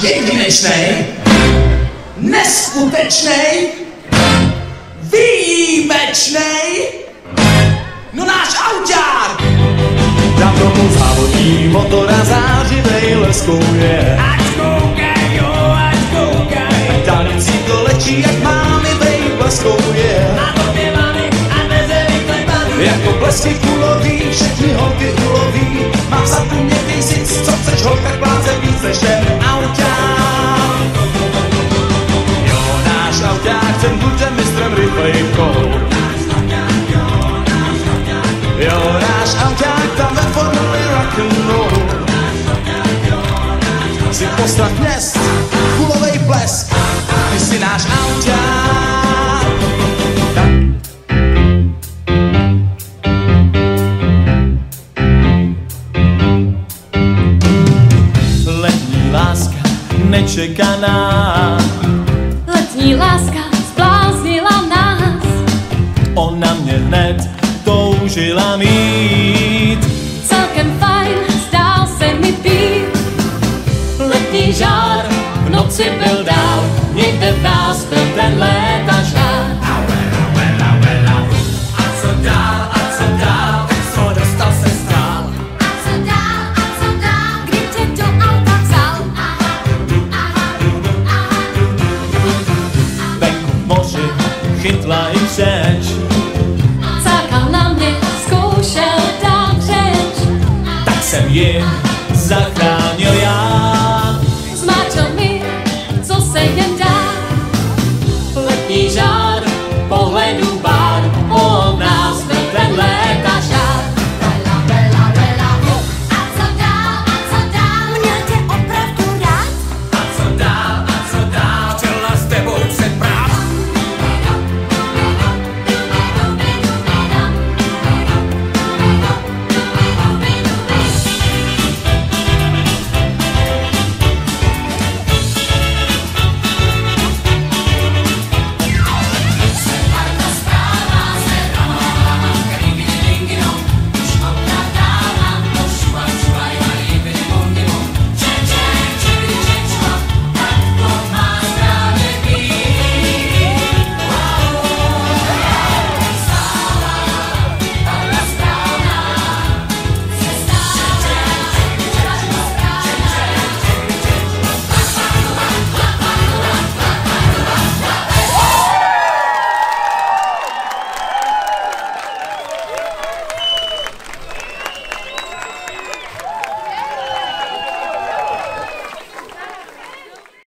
jedinečnej, neskutečnej, výjimečnej, no náš auťák. Tam tomu závodí motor a zářivej leskuje. Ať koukaj, jo, ať koukaj. Dálnicí to lečí, jak mámy vej bleskuje. A tobě máme a dveze vyklepaný. Jako blesky kulový, všechny holky uloví. Mám za tu mě tisíc, co chceš holka k bláze víc než ten auťák. Jo, náš auťák, ten bude mistrem rychlejch kol. Jo, náš auťák, tam ve formuli rock'n'roll. Si postav měst, kulovej blesk, ty si náš auťák. Letní láska nečekaná, Letní láska zbláznila nás. ona mě hned toužila mít. Celkem fajn zdál se mi být. Letní žár v noci byl dál, někde v nás byl ten léta žár. A co dál, co dostal se stál. A co dál, kdy tě do auta vzal. Venku v moři chytla i řeč, Cákal na mě, zkoušel dát řeč. tak jsem ji zachránil.